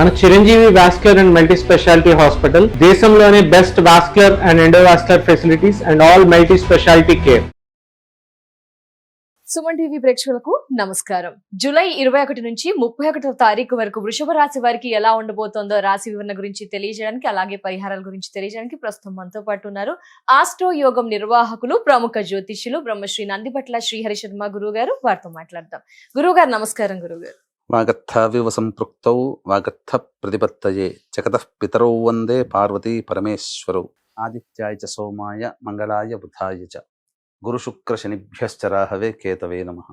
మన Chiranjeevi vascular and multi speciality hospital దేశంలోనే best vascular and endovascular facilities and all multi speciality care. Suman TV ప్రేక్షకులకు నమస్కారం. July 21 నుంచి 31వ తారీఖు వరకు వృషభ రాశి వారికి ఎలా ఉండబోతోందో రాశి వివరణ గురించి తెలియజేయడానికి, అలాగే పరిహారాల గురించి తెలియజేయడానికి ప్రస్తుతం మనతో పాటు ఉన్నారు ఆస్ట్రో యోగం నిర్వాహకులు, ప్రముఖ జ్యోతిష్యులు బ్రహ్మశ్రీ నందిపట్ల శ్రీహరి శర్మ గురువు గారు. వారితో మాట్లాడదాం. గురువు గారు నమస్కారం. గురువు గారు, వాగర్థావివ సంపృక్తౌ వాగర్థ ప్రతిపత్తయే జగతః పితరౌ వందే పార్వతీ పరమేశ్వరౌ. ఆదిత్యాయ చ సోమాయ మంగళాయ బుధాయ చ గురు శుక్ర శనిభ్యశ్చ రాహవే కేతవే నమః.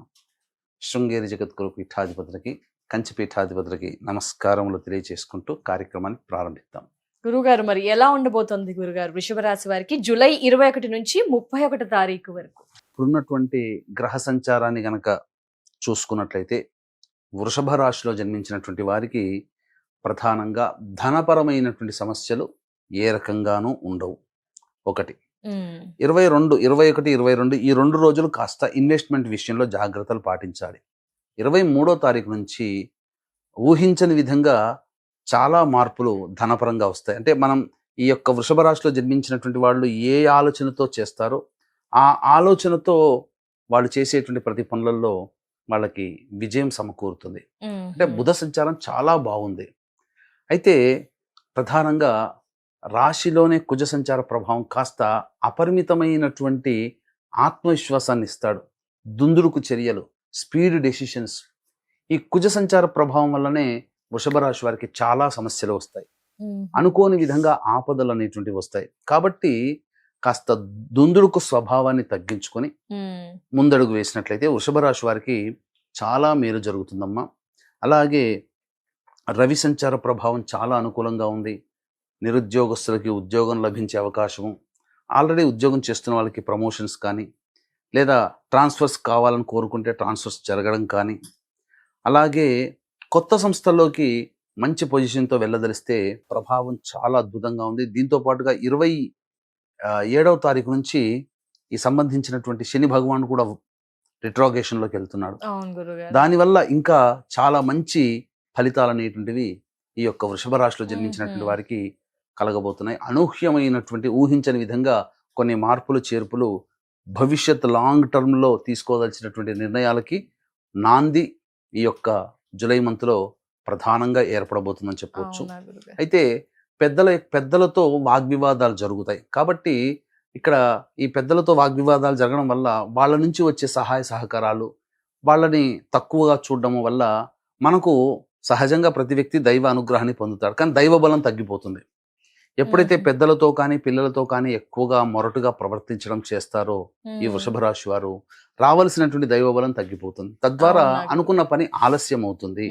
శృంగేరి జగద్గురు పీఠాధిపతులకి, కంచి పీఠాధిపతులకి నమస్కారములు తెలియజేసుకుంటూ కార్యక్రమాన్ని ప్రారంభిద్దాం. గురుగారు, మరి ఎలా ఉండబోతోంది గురుగారు వృషభ రాశి వారికి జూలై 21 నుంచి 31 తారీఖు వరకు? ఇప్పుడున్నటువంటి గ్రహ సంచారాన్ని గనక చూసుకున్నట్లయితే వృషభ రాశిలో జన్మించినటువంటి వారికి ప్రధానంగా ధనపరమైనటువంటి సమస్యలు ఏ రకంగానూ ఉండవు. ఒకటి. 21, 22 ఈ 2 రోజులు కాస్త ఇన్వెస్ట్మెంట్ విషయంలో జాగ్రత్తలు పాటించాలి. 23వ తారీఖు నుంచి ఊహించని విధంగా చాలా మార్పులు ధనపరంగా వస్తాయి. అంటే మనం ఈ యొక్క వృషభ రాశిలో జన్మించినటువంటి వాళ్ళు ఏ ఆలోచనతో చేస్తారో ఆ ఆలోచనతో వాళ్ళు చేసేటువంటి ప్రతి పనులలో వాళ్ళకి విజయం సమకూరుతుంది. అంటే బుధ సంచారం చాలా బాగుంది. అయితే ప్రధానంగా రాశిలోనే కుజ సంచార ప్రభావం కాస్త అపరిమితమైనటువంటి ఆత్మవిశ్వాసాన్ని ఇస్తాడు. దుందుడుకు చర్యలు, స్పీడ్ డెసిషన్స్. ఈ కుజ సంచార ప్రభావం వల్లనే వృషభ రాశి వారికి చాలా సమస్యలు వస్తాయి. అనుకోని విధంగా ఆపదలు అనేటువంటివి వస్తాయి. కాబట్టి కాస్త దుందుడుకు స్వభావాన్ని తగ్గించుకొని ముందడుగు వేసినట్లయితే వృషభ రాశి వారికి చాలా మేలు జరుగుతుందమ్మా. అలాగే రవి సంచార ప్రభావం చాలా అనుకూలంగా ఉంది. నిరుద్యోగస్తులకి ఉద్యోగం లభించే అవకాశము, ఆల్రెడీ ఉద్యోగం చేస్తున్న వాళ్ళకి ప్రమోషన్స్ కానీ, లేదా ట్రాన్స్ఫర్స్ కావాలని కోరుకుంటే ట్రాన్స్ఫర్స్ జరగడం కానీ, అలాగే కొత్త సంస్థల్లోకి మంచి పొజిషన్తో వెళ్ళదలిస్తే ప్రభావం చాలా అద్భుతంగా ఉంది. దీంతో పాటుగా 27వ తారీఖు నుంచి ఈ సంబంధించినటువంటి శని భగవాన్ కూడా రిట్రోగేషన్లోకి వెళ్తున్నాడు. దానివల్ల ఇంకా చాలా మంచి ఫలితాలు అనేటువంటివి ఈ యొక్క వృషభ రాశిలో జన్మించినటువంటి వారికి కలగబోతున్నాయి. అనూహ్యమైనటువంటి ఊహించని విధంగా కొన్ని మార్పులు చేర్పులు భవిష్యత్ లాంగ్ టర్మ్లో తీసుకోదలిచినటువంటి నిర్ణయాలకి నాంది ఈ యొక్క జూలై మంత్లో ప్రధానంగా ఏర్పడబోతుందని చెప్పవచ్చు. అయితే పెద్దలతో వాగ్వివాదాలు జరుగుతాయి. కాబట్టి ఇక్కడ ఈ పెద్దలతో వాగ్వివాదాలు జరగడం వల్ల వాళ్ళ నుంచి వచ్చే సహాయ సహకారాలు, వాళ్ళని తక్కువగా చూడడం వల్ల మనకు సహజంగా ప్రతి వ్యక్తి దైవ అనుగ్రహాన్ని పొందుతాడు, కానీ దైవ బలం తగ్గిపోతుంది. ఎప్పుడైతే పెద్దలతో కానీ పిల్లలతో కానీ ఎక్కువగా మొరటుగా ప్రవర్తించడం చేస్తారో ఈ వృషభ రాశి వారు రావాల్సినటువంటి దైవ బలం తగ్గిపోతుంది. తద్వారా అనుకున్న పని ఆలస్యం అవుతుంది.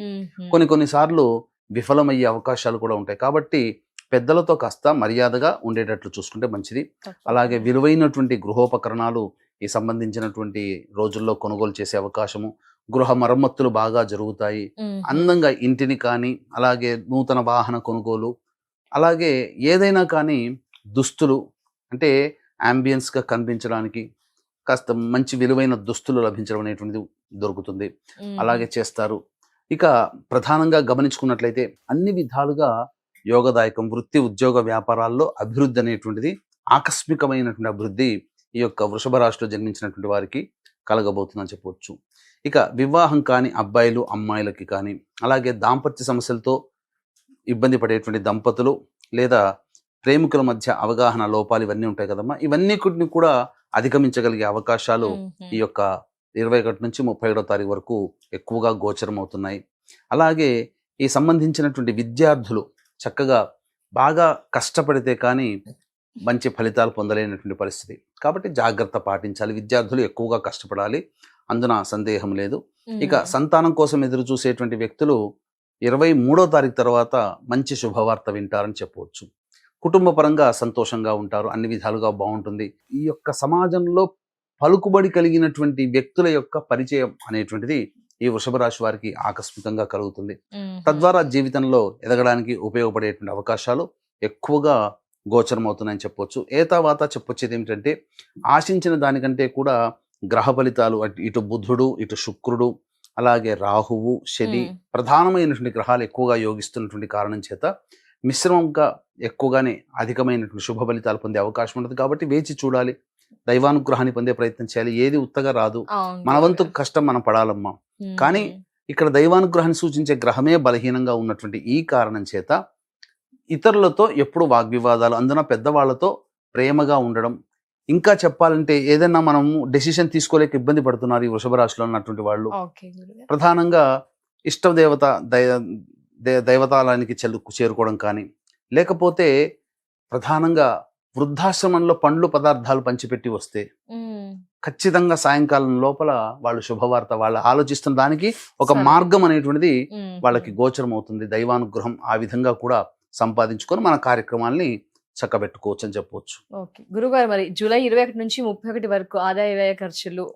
కొన్నిసార్లు విఫలమయ్యే అవకాశాలు కూడా ఉంటాయి. కాబట్టి పెద్దలతో కాస్త మర్యాదగా ఉండేటట్లు చూసుకుంటే మంచిది. అలాగే విలువైనటువంటి గృహోపకరణాలు ఈ సంబంధించినటువంటి రోజుల్లో కొనుగోలు చేసే అవకాశము, గృహ మరమ్మతులు బాగా జరుగుతాయి. అందంగా ఇంటిని కానీ, అలాగే నూతన వాహన కొనుగోలు, అలాగే ఏదైనా కానీ దుస్తులు, అంటే అంబియన్స్గా కనిపించడానికి కాస్త మంచి విలువైన దుస్తులు లభించడం అనేటువంటిది దొరుకుతుంది. అలాగే చేస్తారు. ఇక ప్రధానంగా గమనించుకున్నట్లయితే అన్ని విధాలుగా యోగదాయకం. వృత్తి ఉద్యోగ వ్యాపారాల్లో అభివృద్ధి అనేటువంటిది, ఆకస్మికమైనటువంటి అభివృద్ధి ఈ యొక్క వృషభ రాశిలో జన్మించినటువంటి వారికి కలగబోతుందని చెప్పవచ్చు. ఇక వివాహం కాని అబ్బాయిలు అమ్మాయిలకి కానీ, అలాగే దాంపత్య సమస్యలతో ఇబ్బంది పడేటువంటి దంపతులు, లేదా ప్రేమికుల మధ్య అవగాహన లోపాలు ఇవన్నీ ఉంటాయి కదమ్మా, ఇవన్నీ కూడా అధిగమించగలిగే అవకాశాలు ఈ యొక్క 21 నుంచి 31వ తారీఖు వరకు ఎక్కువగా గోచరం అవుతున్నాయి. అలాగే ఈ సంబంధించినటువంటి విద్యార్థులు చక్కగా బాగా కష్టపడితే కానీ మంచి ఫలితాలు పొందలేనటువంటి పరిస్థితి. కాబట్టి జాగ్రత్త పాటించాలి. విద్యార్థులు ఎక్కువగా కష్టపడాలి, అందున సందేహం లేదు. ఇక సంతానం కోసం ఎదురు చూసేటువంటి వ్యక్తులు 23వ తారీఖు తర్వాత మంచి శుభవార్త వింటారని చెప్పవచ్చు. కుటుంబ పరంగా సంతోషంగా ఉంటారు, అన్ని విధాలుగా బాగుంటుంది. ఈ యొక్క సమాజంలో పలుకుబడి కలిగినటువంటి వ్యక్తుల యొక్క పరిచయం అనేటువంటిది ఈ వృషభ రాశి వారికి ఆకస్మికంగా కలుగుతుంది. తద్వారా జీవితంలో ఎదగడానికి ఉపయోగపడేటువంటి అవకాశాలు ఎక్కువగా గోచరమవుతున్నాయని చెప్పవచ్చు. ఏతావాత చెప్పొచ్చేది ఏమిటంటే, ఆశించిన దానికంటే కూడా గ్రహ ఫలితాలు, ఇటు బుధుడు, ఇటు శుక్రుడు, అలాగే రాహువు, శని ప్రధానమైనటువంటి గ్రహాలు ఎక్కువగా యోగిస్తున్నటువంటి కారణం చేత మిశ్రమంగా ఎక్కువగానే అధికమైనటువంటి శుభ ఫలితాలు పొందే అవకాశం ఉంటుంది. కాబట్టి వేచి చూడాలి, దైవానుగ్రహాన్ని పొందే ప్రయత్నం చేయాలి. ఏది ఉత్తగా రాదు, అవును మన వంతు గురుగారు. కష్టం మనం పడాలమ్మా. కానీ మ్మ్. ఇక్కడ దైవానుగ్రహాన్ని సూచించే గ్రహమే బలహీనంగా ఉన్నటువంటి ఈ కారణం చేత ఇతరులతో ఎప్పుడు వాగ్వివాదాలు, అందున పెద్దవాళ్లతో ప్రేమగా ఉండడం, ఇంకా చెప్పాలంటే ఏదైనా మనము డెసిషన్ తీసుకోలేక ఇబ్బంది పడుతున్నారు ఈ వృషభ రాశిలో ఉన్నటువంటి వాళ్ళు, ఓకే గురుగారు. ప్రధానంగా ఇష్టదేవత దైవతాలయానికి చేరుకోవడం కానీ, లేకపోతే ప్రధానంగా వృద్ధాశ్రమంలో పండ్లు పదార్థాలు పంచిపెట్టి వస్తే మ్మ్. ఖచ్చితంగా సాయంకాలం లోపల వాళ్ళు శుభవార్త, వాళ్ళు ఆలోచిస్తున్న దానికి ఒక సరే. మార్గం అనేటువంటిది మ్మ్. వాళ్ళకి గోచరం అవుతుంది. దైవానుగ్రహం ఆ విధంగా కూడా సంపాదించుకొని మన కార్యక్రమాల్ని చక్కబెట్టుకోవచ్చు అని చెప్పవచ్చు. ఓకే గురుగారు, మరి జూలై 21 నుంచి 31 వరకు ఆదాయ వ్యయ ఖర్చులు,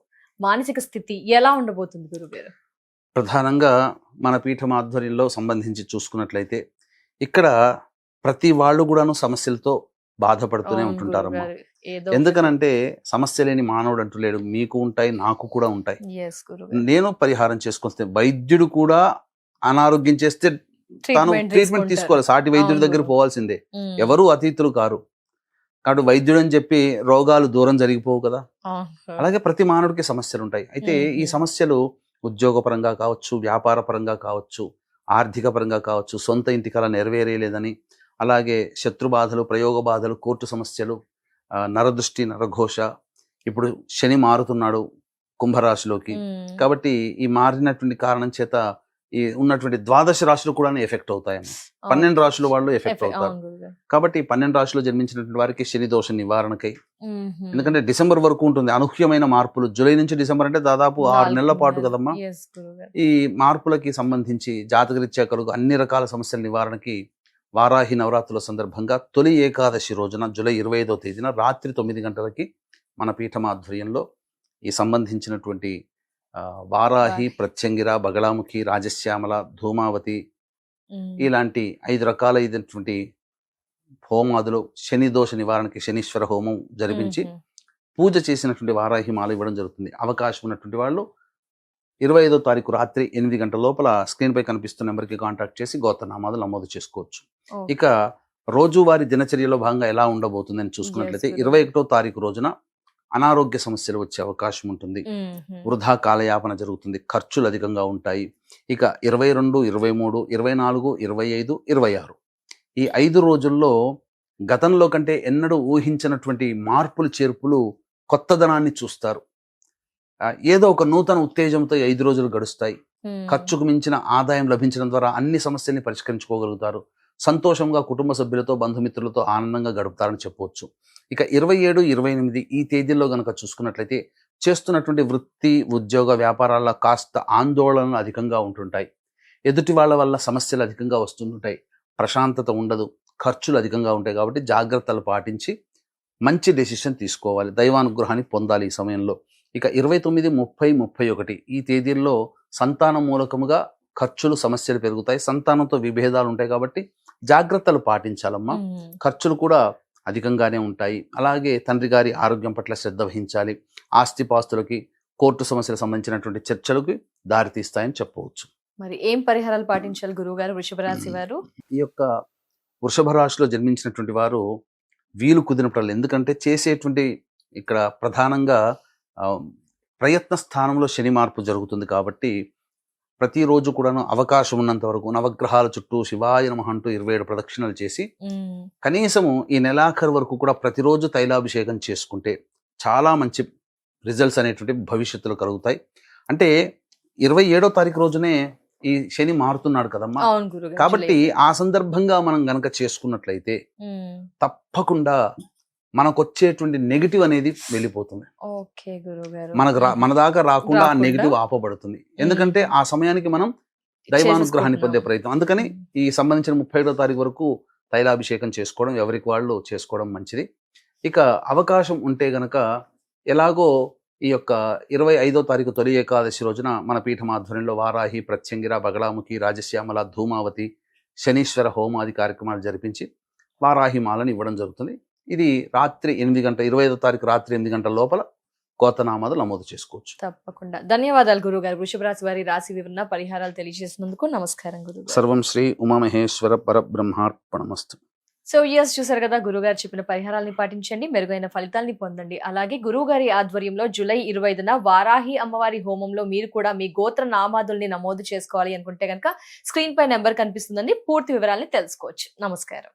మానసిక స్థితి ఎలా ఉండబోతుంది గురుగారు? ప్రధానంగా మన పీఠం ఆధ్వర్యంలో సంబంధించి చూసుకున్నట్లయితే ఇక్కడ ప్రతి వాళ్ళు కూడాను సమస్యలతో బాధపడుతూనే అవును ఉంటుంటారమ్మా. గురుగారు, ఏదో ఎందుకనంటే సమస్య లేని మానవుడు అంటూ లేడు. మీకు ఉంటాయి, నాకు కూడా ఉంటాయి. ఎస్ గురుగారు. నేను పరిహారం చేసుకొస్తే వైద్యుడు కూడా అనారోగ్యం చేస్తే తాను ట్రీట్మెంట్ తీసుకుంటారు. తీసుకోవాలి, సాటి వైద్యుడి అవును దగ్గర గురువు. పోవాల్సిందే. మ్మ్. ఎవరు అతీతులు కారు. కాబట్టి వైద్యుడు అని చెప్పి రోగాలు దూరం జరిగిపోవు కదా. అవును. అలాగే ప్రతి మానవుడికి సమస్యలు ఉంటాయి. అయితే ఈ సమస్యలు ఉద్యోగపరంగా కావచ్చు, వ్యాపార పరంగా కావచ్చు, ఆర్థిక పరంగా కావచ్చు, సొంత ఇంటికి అలా నెరవేరేలేదని, అలాగే శత్రు బాధలు, ప్రయోగ బాధలు, కోర్టు సమస్యలు, నరదృష్టి, నరఘోష. ఇప్పుడు శని మారుతున్నాడు కుంభరాశిలోకి. మ్మ్. కాబట్టి ఈ మారినటువంటి కారణం చేత ఈ ఉన్నటువంటి ద్వాదశ రాశులు కూడా ఎఫెక్ట్ అవుతాయని, 12 రాశుల వాళ్ళు ఎఫెక్ట్ అవుతారు. అవును గురుగారు. కాబట్టి 12 రాశులు జన్మించినటువంటి వారికి శని దోష నివారణకై, మ్మ్. ఎందుకంటే డిసెంబర్ వరకు ఉంటుంది అనూహ్యమైన మార్పులు. జూలై నుంచి డిసెంబర్ అంటే దాదాపు 6 నెలల పాటు కదమ్మా. Yes, గురుగారు. ఈ మార్పులకి సంబంధించి జాతకరీత్యా కలుగు అన్ని రకాల సమస్యల నివారణకి వారాహి నవరాత్రుల సందర్భంగా తొలి ఏకాదశి రోజున జూలై 25వ తేదీన రాత్రి 9 గంటలకి మన పీఠం ఆధ్వర్యంలో ఈ సంబంధించినటువంటి వారాహి, ప్రత్యంగిర, బగళాముఖి, రాజశ్యామల, ధూమావతి మ్మ్. ఇలాంటి 5 రకాలైనటువంటి హోమాదులు, శని దోష నివారణకి శనీశ్వర హోమం జరిపించి మ్మ్. పూజ చేసినటువంటి వారాహి మాల ఇవ్వడం జరుగుతుంది. అవకాశం ఉన్నటువంటి వాళ్ళు 25వ తారీఖు రాత్రి 8 గంటల లోపల స్క్రీన్ పై కనిపిస్తున్న నెంబర్కి కాంటాక్ట్ చేసి గోత్రనామాలు నమోదు చేసుకోవచ్చు. Okay. ఇక రోజువారీ దినచర్యలో భాగంగా ఎలా ఉండబోతుందని చూసుకున్నట్లయితే Yes, 21వ తారీఖు రోజున అనారోగ్య సమస్యలు వచ్చే అవకాశం ఉంటుంది. మ్మ్. వృధా కాలయాపన జరుగుతుంది, ఖర్చులు అధికంగా ఉంటాయి. ఇక 22, 23, 24, 25, 26 ఈ 5 రోజుల్లో గతంలో కంటే ఎన్నడూ ఊహించినటువంటి మార్పులు, చేర్పులు, కొత్తదనాన్ని చూస్తారు. ఏదో ఒక నూతన ఉత్తేజంతో 5 రోజులు గడుస్తాయి. మ్మ్. ఖర్చుకు మించిన ఆదాయం లభించడం ద్వారా అన్ని సమస్యల్ని పరిష్కరించుకోగలుగుతారు. సంతోషంగా కుటుంబ సభ్యులతో, బంధుమిత్రులతో ఆనందంగా గడుపుతారని చెప్పవచ్చు. ఇక 27, 28 ఈ తేదీల్లో గనక చూసుకున్నట్లయితే చేస్తున్నటువంటి వృత్తి, ఉద్యోగ, వ్యాపారాల్లో కాస్త ఆందోళనలు అధికంగా ఉంటుంటాయి. ఎదుటి వాళ్ళ వల్ల సమస్యలు అధికంగా వస్తుంటాయి. ప్రశాంతత ఉండదు, ఖర్చులు అధికంగా ఉంటాయి. కాబట్టి జాగ్రత్తలు పాటించి మంచి డెసిషన్ తీసుకోవాలి, దైవానుగ్రహాన్ని పొందాలి ఈ సమయంలో. ఇక 29, 30, 31 ఈ తేదీల్లో సంతానం మూలకముగా ఖర్చులు, సమస్యలు పెరుగుతాయి. సంతానంతో విభేదాలు ఉంటాయి కాబట్టి జాగ్రత్తలు పాటించాలమ్మా. మ్మ్. ఖర్చులు కూడా అధికంగానే ఉంటాయి. అలాగే తండ్రి గారి ఆరోగ్యం పట్ల శ్రద్ధ వహించాలి. ఆస్తిపాస్తులకి, కోర్టు సమస్యలకు సంబంధించినటువంటి చర్చలకు దారితీస్తాయని చెప్పవచ్చు. మరి ఏం పరిహారాలు పాటించాలి గురువుగారు వృషభ రాశి వారు? ఈ యొక్క వృషభ రాశిలో జన్మించినటువంటి వారు వీలు కుదిరినప్పుడు, ఎందుకంటే చేసేటువంటి ఇక్కడ ప్రధానంగా ప్రయత్న స్థానంలో శని మార్పు జరుగుతుంది కాబట్టి ప్రతిరోజు కూడాను అవకాశం ఉన్నంత వరకు నవగ్రహాల చుట్టూ శివాయ నమః అంటూ 27 ప్రదక్షిణలు చేసి మ్మ్. కనీసము ఈ నెలాఖరు వరకు కూడా ప్రతిరోజు తైలాభిషేకం చేసుకుంటే చాలా మంచి రిజల్ట్స్ అనేటువంటి భవిష్యత్తులో కలుగుతాయి. అంటే 27వ తారీఖు రోజునే ఈ శని మారుతున్నాడు కదమ్మా. అవును గురుగారు. కాబట్టి ఆ సందర్భంగా మనం గనక చేసుకున్నట్లయితే మ్మ్. తప్పకుండా మనకు వచ్చేటువంటి నెగిటివ్ అనేది వెళ్ళిపోతుంది. ఓకే గురుగారు. మన దాకా రాకుండా ఆ రాకుండా? నెగిటివ్ ఆపబడుతుంది. ఎందుకంటే ఆ సమయానికి మనం దైవానుగ్రహాన్ని పొందే ప్రయత్నం. అందుకని ఈ సంబంధించిన 31వ తారీఖు వరకు తైలాభిషేకం చేసుకోవడం, ఎవరికి వాళ్ళు చేసుకోవడం మంచిది. ఇక అవకాశం ఉంటే గనక ఎలాగో ఈ యొక్క 25వ తారీఖు తొలి ఏకాదశి రోజున మన పీఠం ఆధ్వర్యంలో వారాహి, ప్రత్యంగిర, బగళాముఖి, రాజశ్యామల, ధూమావతి, శనీశ్వర హోమాది కార్యక్రమాలు జరిపించి వారాహి మాలను ఇవ్వడం జరుగుతుంది. ఇది రాత్రి 8 గంటల 25వ తారీఖు రాత్రి 8 గంటల లోపల గోత్రనామాలు నమోదు చేసుకోవచ్చు. తప్పకుండా. ధన్యవాదాలు గురువు గారు. వృషభ రాశి వారి రాశి వివరణ పరిహారాలు తెలియజేసినందుకు. నమస్కారం గురువు గారు. సర్వం శ్రీ ఉమామహేశ్వర పరబ్రహ్మార్పణమస్తు. సో ఎస్, చూసారు కదా, గురువు గారు చెప్పిన పరిహారాలని పాటించండి, మెరుగైన ఫలితాలని పొందండి. అలాగే గురువు గారి ఆధ్వర్యంలో జూలై 25న వారాహి అమ్మవారి హోమంలో మీరు కూడా మీ గోత్ర నామాదుల్ని నమోదు చేసుకోవాలి అనుకుంటే కనుక స్క్రీన్ పై నెంబర్ కనిపిస్తుందండి, పూర్తి వివరాలని తెలుసుకోవచ్చు. నమస్కారం.